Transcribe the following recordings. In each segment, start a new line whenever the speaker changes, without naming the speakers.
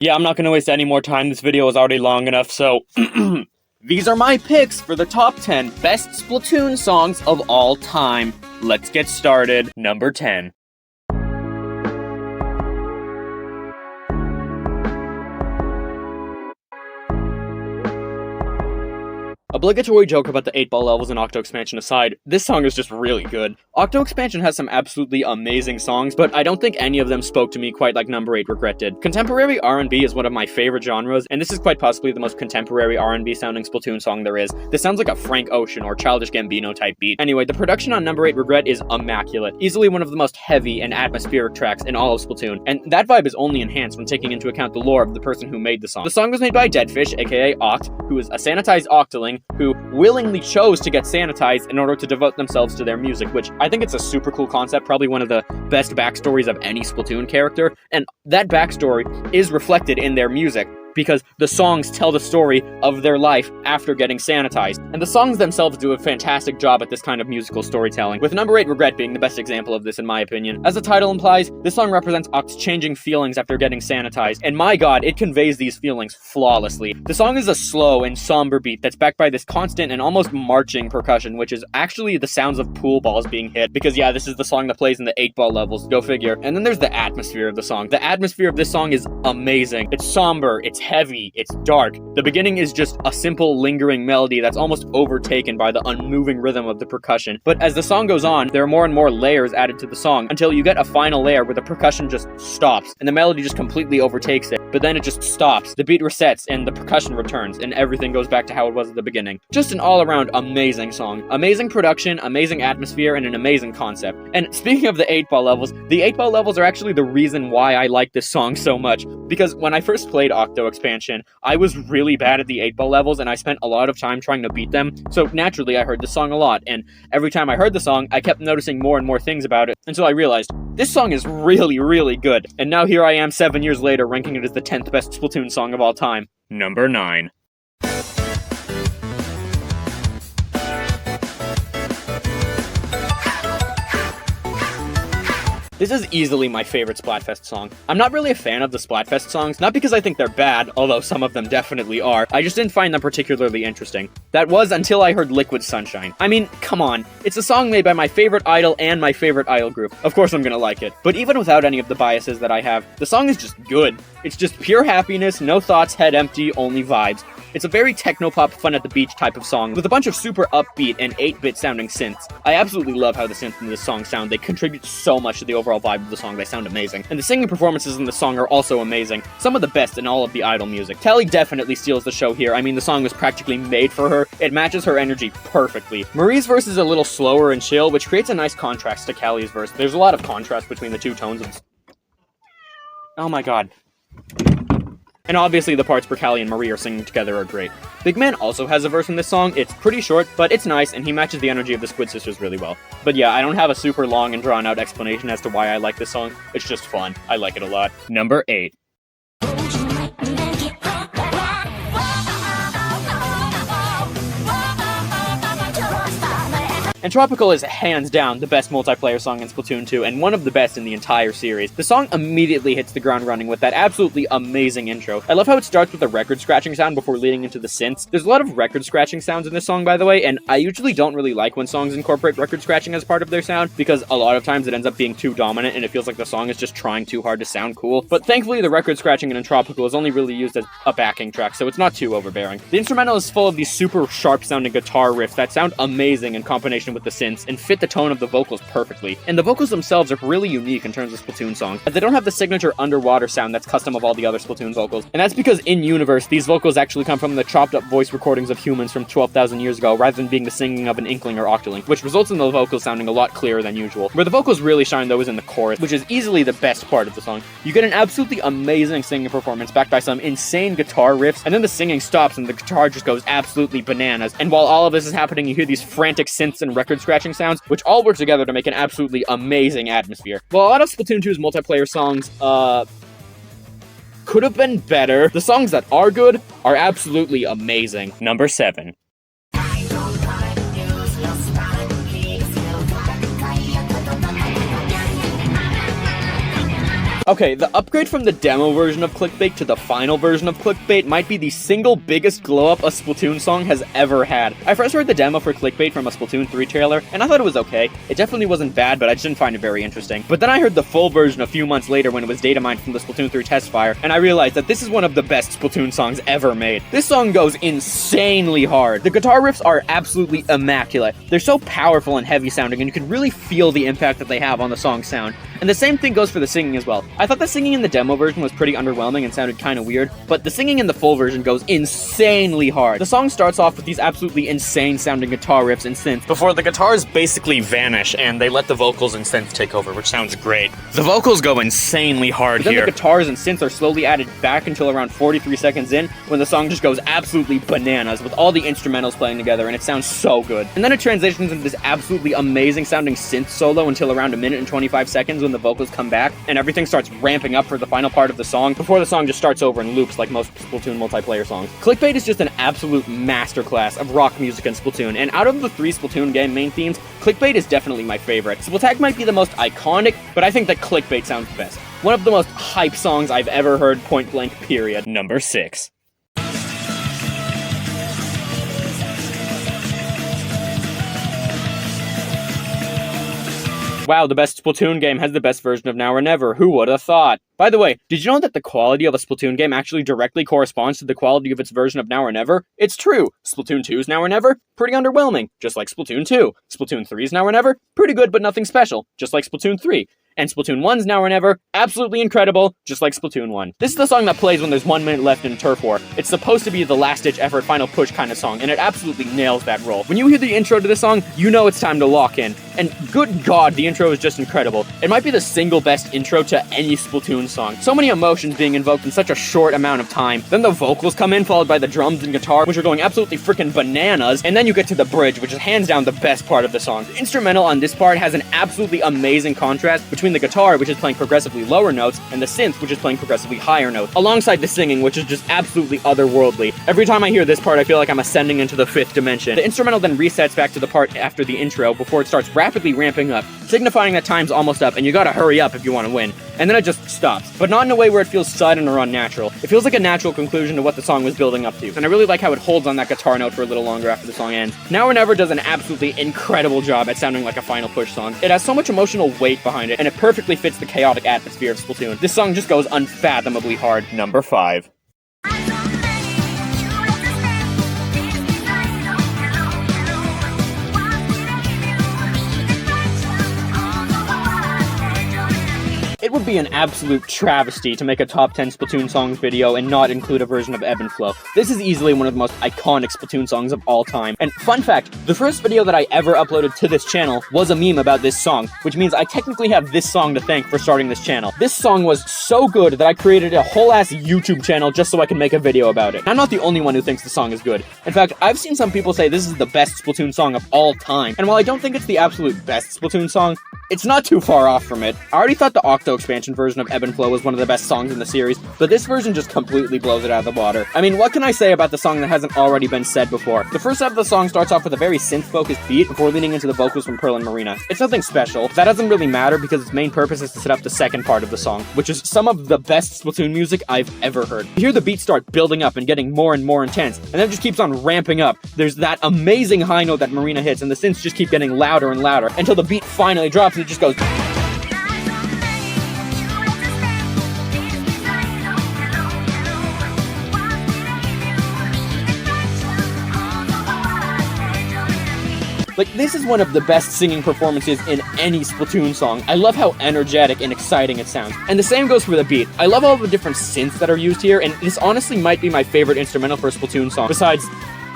Yeah, I'm not gonna waste any more time, this video is already long enough, so these are my picks for the top 10 best Splatoon songs of all time. Let's get started. Number 10. Obligatory joke about the 8-ball levels and Octo Expansion aside, this song is just really good. Octo Expansion has some absolutely amazing songs, but I don't think any of them spoke to me quite like number 8 Regret did. Contemporary R&B is one of my favorite genres, and this is quite possibly the most contemporary R&B sounding Splatoon song there is. This sounds like a Frank Ocean or Childish Gambino type beat. Anyway, the production on number 8 Regret is immaculate, easily one of the most heavy and atmospheric tracks in all of Splatoon, and that vibe is only enhanced when taking into account the lore of the person who made the song. The song was made by Deadfish, aka Oct, who is a sanitized Octoling, who willingly chose to get sanitized in order to devote themselves to their music, which I think it's a super cool concept, probably one of the best backstories of any Splatoon character, and that backstory is reflected in their music, because the songs tell the story of their life after getting sanitized. And the songs themselves do a fantastic job at this kind of musical storytelling, with number 8 Regret being the best example of this in my opinion. As the title implies, this song represents Oct's changing feelings after getting sanitized, and my god, it conveys these feelings flawlessly. The song is a slow and somber beat that's backed by this constant and almost marching percussion, which is actually the sounds of pool balls being hit, because yeah, this is the song that plays in the 8-ball levels, go figure. And then there's the atmosphere of the song. The atmosphere of this song is amazing. It's somber, it's heavy, it's dark. The beginning is just a simple lingering melody that's almost overtaken by the unmoving rhythm of the percussion. But as the song goes on, there are more and more layers added to the song until you get a final layer where the percussion just stops and the melody just completely overtakes it. But then it just stops, the beat resets, and the percussion returns, and everything goes back to how it was at the beginning. Just an all-around amazing song. Amazing production, amazing atmosphere, and an amazing concept. And speaking of the 8-ball levels, the 8-ball levels are actually the reason why I like this song so much, because when I first played Octo Expansion, I was really bad at the 8-ball levels, and I spent a lot of time trying to beat them, so naturally I heard the song a lot, and every time I heard the song, I kept noticing more and more things about it, until I realized, this song is really, really good. And now here I am 7 years later, ranking it as the 10th best Splatoon song of all time. Number 9. This is easily my favorite Splatfest song. I'm not really a fan of the Splatfest songs, not because I think they're bad, although some of them definitely are, I just didn't find them particularly interesting. That was until I heard Liquid Sunshine. I mean, come on, it's a song made by my favorite idol and my favorite idol group. Of course I'm gonna like it. But even without any of the biases that I have, the song is just good. It's just pure happiness, no thoughts, head empty, only vibes. It's a very techno-pop, fun at the beach type of song, with a bunch of super upbeat and 8-bit sounding synths. I absolutely love how the synths in this song sound. They contribute so much to the overall vibe of the song. They sound amazing. And the singing performances in the song are also amazing. Some of the best in all of the idol music. Kelly definitely steals the show here. I mean, the song was practically made for her. It matches her energy perfectly. Marie's verse is a little slower and chill, which creates a nice contrast to Kelly's verse. There's a lot of contrast between the two tones of... Oh my god. And obviously the parts where Callie and Marie are singing together are great. Big Man also has a verse in this song. It's pretty short, but it's nice, and he matches the energy of the Squid Sisters really well. But yeah, I don't have a super long and drawn out explanation as to why I like this song. It's just fun. I like it a lot. Number 8. Entropical is hands down the best multiplayer song in Splatoon 2, and one of the best in the entire series. The song immediately hits the ground running with that absolutely amazing intro. I love how it starts with a record scratching sound before leading into the synths. There's a lot of record scratching sounds in this song, by the way, and I usually don't really like when songs incorporate record scratching as part of their sound, because a lot of times it ends up being too dominant and it feels like the song is just trying too hard to sound cool. But thankfully the record scratching in Entropical is only really used as a backing track, so it's not too overbearing. The instrumental is full of these super sharp sounding guitar riffs that sound amazing in combination with the synths and fit the tone of the vocals perfectly. And the vocals themselves are really unique in terms of Splatoon songs, as they don't have the signature underwater sound that's custom of all the other Splatoon vocals. And that's because in universe, these vocals actually come from the chopped up voice recordings of humans from 12,000 years ago, rather than being the singing of an Inkling or Octoling, which results in the vocals sounding a lot clearer than usual. Where the vocals really shine though is in the chorus, which is easily the best part of the song. You get an absolutely amazing singing performance backed by some insane guitar riffs, and then the singing stops and the guitar just goes absolutely bananas. And while all of this is happening, you hear these frantic synths and record scratching sounds, which all work together to make an absolutely amazing atmosphere. While a lot of Splatoon 2's multiplayer songs, could have been better, the songs that are good are absolutely amazing. Number 7. Okay, the upgrade from the demo version of Clickbait to the final version of Clickbait might be the single biggest glow-up a Splatoon song has ever had. I first heard the demo for Clickbait from a Splatoon 3 trailer, and I thought it was okay. It definitely wasn't bad, but I just didn't find it very interesting. But then I heard the full version a few months later when it was data mined from the Splatoon 3 test fire, and I realized that this is one of the best Splatoon songs ever made. This song goes insanely hard. The guitar riffs are absolutely immaculate. They're so powerful and heavy sounding, and you can really feel the impact that they have on the song's sound. And the same thing goes for the singing as well. I thought the singing in the demo version was pretty underwhelming and sounded kinda weird, but the singing in the full version goes insanely hard. The song starts off with these absolutely insane sounding guitar riffs and synths, before the guitars basically vanish and they let the vocals and synths take over, which sounds great. The vocals go insanely hard here. Then the guitars and synths are slowly added back until around 43 seconds in, when the song just goes absolutely bananas with all the instrumentals playing together, and it sounds so good. And then it transitions into this absolutely amazing sounding synth solo until around 1 minute and 25 seconds when the vocals come back, and everything starts ramping up for the final part of the song, before the song just starts over and loops like most Splatoon multiplayer songs. Clickbait is just an absolute masterclass of rock music in Splatoon, and out of the 3 Splatoon game main themes, Clickbait is definitely my favorite. Splatag might be the most iconic, but I think that Clickbait sounds best. One of the most hype songs I've ever heard, point blank, period. Number 6. Wow, the best Splatoon game has the best version of Now or Never. Who would have thought? By the way, did you know that the quality of a Splatoon game actually directly corresponds to the quality of its version of Now or Never? It's true. Splatoon 2's Now or Never? Pretty underwhelming, just like Splatoon 2. Splatoon 3's Now or Never? Pretty good but nothing special, just like Splatoon 3. And Splatoon 1's Now or Never, absolutely incredible, just like Splatoon 1. This is the song that plays when there's 1 minute left in Turf War. It's supposed to be the last-ditch effort, final push kind of song, and it absolutely nails that role. When you hear the intro to this song, you know it's time to lock in. And good god, the intro is just incredible. It might be the single best intro to any Splatoon song. So many emotions being invoked in such a short amount of time. Then the vocals come in, followed by the drums and guitar, which are going absolutely freaking bananas, and then you get to the bridge, which is hands down the best part of the song. The instrumental on this part has an absolutely amazing contrast between the guitar, which is playing progressively lower notes, and the synth, which is playing progressively higher notes, alongside the singing, which is just absolutely otherworldly. Every time I hear this part, I feel like I'm ascending into the 5th dimension. The instrumental then resets back to the part after the intro, before it starts rapidly ramping up, signifying that time's almost up, and you gotta hurry up if you want to win. And then it just stops, but not in a way where it feels sudden or unnatural. It feels like a natural conclusion to what the song was building up to, and I really like how it holds on that guitar note for a little longer after the song ends. Now or Never does an absolutely incredible job at sounding like a final push song. It has so much emotional weight behind it, and it perfectly fits the chaotic atmosphere of Splatoon. This song just goes unfathomably hard. Number 5. It would be an absolute travesty to make a top 10 Splatoon songs video and not include a version of Ebb and Flow. This is easily one of the most iconic Splatoon songs of all time. And fun fact, the first video that I ever uploaded to this channel was a meme about this song, which means I technically have this song to thank for starting this channel. This song was so good that I created a whole ass YouTube channel just so I could make a video about it. I'm not the only one who thinks the song is good. In fact, I've seen some people say this is the best Splatoon song of all time. And while I don't think it's the absolute best Splatoon song, it's not too far off from it. I already thought the Octo expansion version of Ebb and Flow was one of the best songs in the series, but this version just completely blows it out of the water. I mean, what can I say about the song that hasn't already been said before? The first half of the song starts off with a very synth-focused beat before leaning into the vocals from Pearl and Marina. It's nothing special. That doesn't really matter because its main purpose is to set up the second part of the song, which is some of the best Splatoon music I've ever heard. You hear the beat start building up and getting more and more intense, and then it just keeps on ramping up. There's that amazing high note that Marina hits, and the synths just keep getting louder and louder until the beat finally drops and it just goes... Like, this is one of the best singing performances in any Splatoon song. I love how energetic and exciting it sounds. And the same goes for the beat. I love all the different synths that are used here, and this honestly might be my favorite instrumental for a Splatoon song, besides...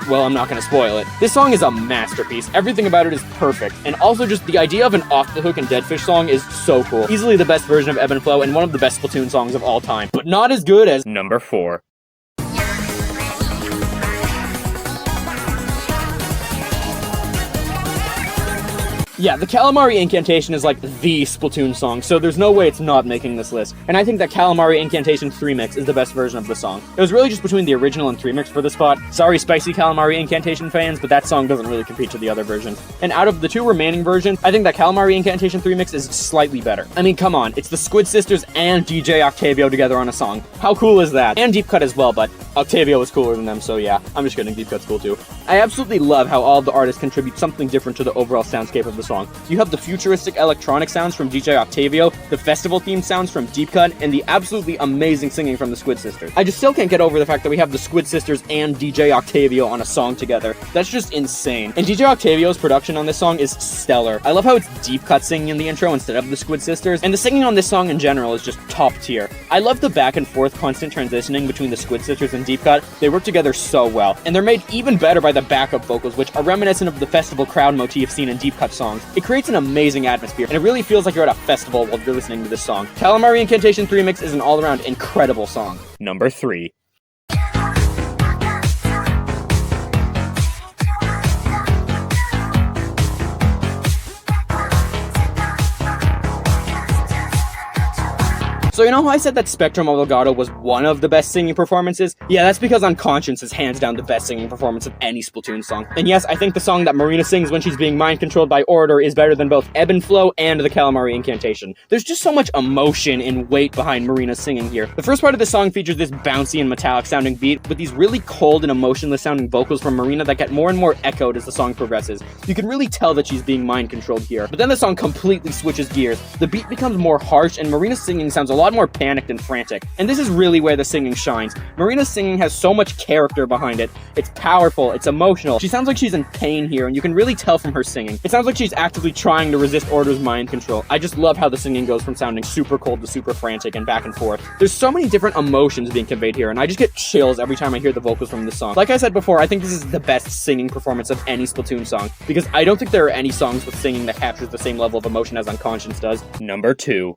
well, I'm not gonna spoil it. This song is a masterpiece. Everything about it is perfect. And also just the idea of an Off the Hook and Deadfish song is so cool. Easily the best version of Ebb and Flow and one of the best Splatoon songs of all time. But not as good as number 4. Yeah, the Calamari Incantation is like the Splatoon song, so there's no way it's not making this list. And I think that Calamari Incantation 3-mix is the best version of the song. It was really just between the original and 3-mix for the spot. Sorry, spicy Calamari Incantation fans, but that song doesn't really compete to the other version. And out of the two remaining versions, I think that Calamari Incantation 3-mix is slightly better. I mean, come on, it's the Squid Sisters and DJ Octavio together on a song. How cool is that? And Deep Cut as well, but Octavio is cooler than them, so yeah, I'm just kidding, Deep Cut's cool too. I absolutely love how all of the artists contribute something different to the overall soundscape of the song. You have the futuristic electronic sounds from DJ Octavio, the festival-themed sounds from Deep Cut, and the absolutely amazing singing from the Squid Sisters. I just still can't get over the fact that we have the Squid Sisters and DJ Octavio on a song together. That's just insane. And DJ Octavio's production on this song is stellar. I love how it's Deep Cut singing in the intro instead of the Squid Sisters, and the singing on this song in general is just top tier. I love the back and forth constant transitioning between the Squid Sisters and Deep Cut. They work together so well, and they're made even better by the backup vocals, which are reminiscent of the festival crowd motif seen in Deep Cut songs. It creates an amazing atmosphere, and it really feels like you're at a festival while you're listening to this song. Calamari Incantation 3-mix is an all-around incredible song. Number 3. So you know how I said that Spectrum of Legato was one of the best singing performances? Yeah, that's because Unconscience is hands down the best singing performance of any Splatoon song. And yes, I think the song that Marina sings when she's being mind-controlled by Orator is better than both Ebb and Flow and the Calamari Incantation. There's just so much emotion and weight behind Marina's singing here. The first part of the song features this bouncy and metallic sounding beat with these really cold and emotionless sounding vocals from Marina that get more and more echoed as the song progresses. You can really tell that she's being mind-controlled here. But then the song completely switches gears. The beat becomes more harsh and Marina's singing sounds a lot more panicked and frantic. And this is really where the singing shines. Marina's singing has so much character behind it. It's powerful, it's emotional. She sounds like she's in pain here, and you can really tell from her singing. It sounds like she's actively trying to resist Order's mind control. I just love how the singing goes from sounding super cold to super frantic and back and forth. There's so many different emotions being conveyed here, and I just get chills every time I hear the vocals from this song. Like I said before, I think this is the best singing performance of any Splatoon song, because I don't think there are any songs with singing that captures the same level of emotion as Unconscience does. Number 2.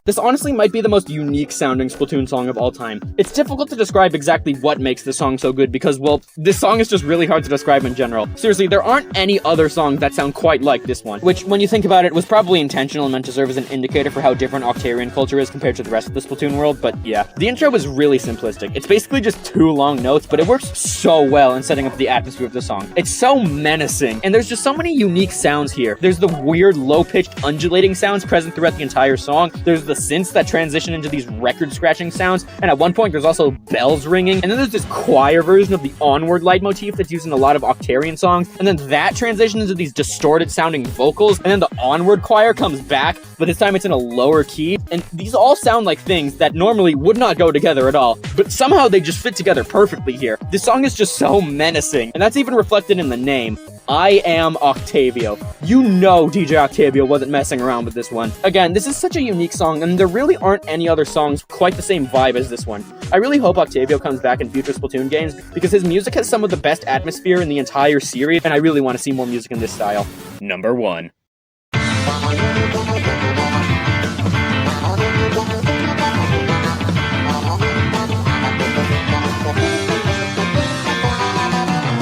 This honestly might be the most unique sounding Splatoon song of all time. It's difficult to describe exactly what makes this song so good because, well, this song is just really hard to describe in general. Seriously, there aren't any other songs that sound quite like this one, which, when you think about it, was probably intentional and meant to serve as an indicator for how different Octarian culture is compared to the rest of the Splatoon world, but yeah. The intro is really simplistic. It's basically just 2 long notes, but it works so well in setting up the atmosphere of the song. It's so menacing, and there's just so many unique sounds here. There's the weird, low-pitched, undulating sounds present throughout the entire song. There's the synths that transition into these record-scratching sounds, and at one point there's also bells ringing, and then there's this choir version of the Onward leitmotif that's used in a lot of Octarian songs, and then that transitions into these distorted-sounding vocals, and then the Onward choir comes back, but this time it's in a lower key, and these all sound like things that normally would not go together at all, but somehow they just fit together perfectly here. This song is just so menacing, and that's even reflected in the name. I Am Octavio. You know DJ Octavio wasn't messing around with this one. Again, this is such a unique song, and there really aren't any other songs quite the same vibe as this one. I really hope Octavio comes back in future Splatoon games, because his music has some of the best atmosphere in the entire series, and I really want to see more music in this style. Number 1.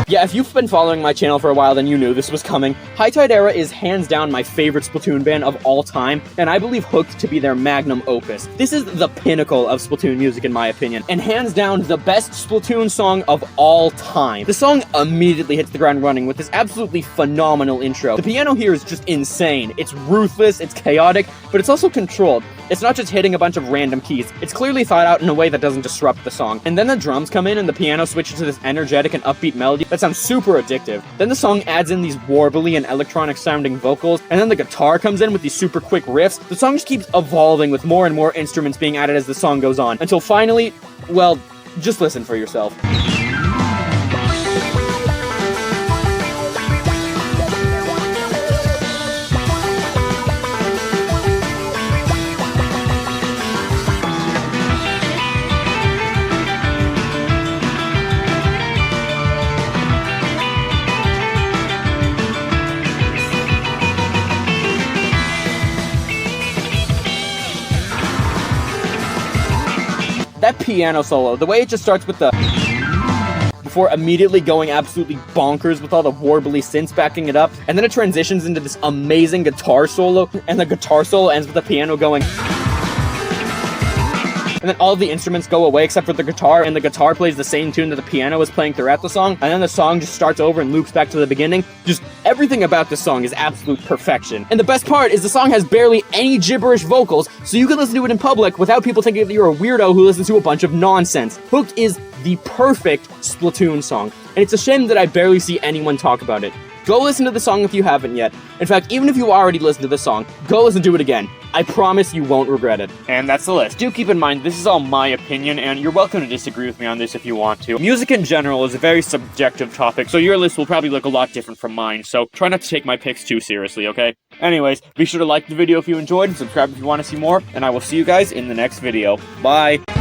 Yeah, if you've been following my channel for a while, then you knew this was coming. High Tide Era is hands down my favorite Splatoon band of all time, and I believe Hooked to be their magnum opus. This is the pinnacle of Splatoon music in my opinion, and hands down the best Splatoon song of all time. The song immediately hits the ground running with this absolutely phenomenal intro. The piano here is just insane. It's ruthless, it's chaotic, but it's also controlled. It's not just hitting a bunch of random keys. It's clearly thought out in a way that doesn't disrupt the song. And then the drums come in and the piano switches to this energetic and upbeat melody that sounds super addictive. Then the song adds in these warbly and electronic sounding vocals, and then the guitar comes in with these super quick riffs. The song just keeps evolving with more and more instruments being added as the song goes on, until finally, well, just listen for yourself. That piano solo, the way it just starts with the before immediately going absolutely bonkers with all the warbly synths backing it up, and then it transitions into this amazing guitar solo, and the guitar solo ends with the piano going, and then all the instruments go away except for the guitar, and the guitar plays the same tune that the piano was playing throughout the song, and then the song just starts over and loops back to the beginning. Just everything about this song is absolute perfection. And the best part is the song has barely any gibberish vocals, so you can listen to it in public without people thinking that you're a weirdo who listens to a bunch of nonsense. Hooked is the perfect Splatoon song, and it's a shame that I barely see anyone talk about it. Go listen to the song if you haven't yet. In fact, even if you already listened to the song, go listen to it again. I promise you won't regret it. And that's the list. Do keep in mind, this is all my opinion, and you're welcome to disagree with me on this if you want to. Music in general is a very subjective topic, so your list will probably look a lot different from mine, so try not to take my picks too seriously, okay? Anyways, be sure to like the video if you enjoyed, and subscribe if you want to see more, and I will see you guys in the next video. Bye!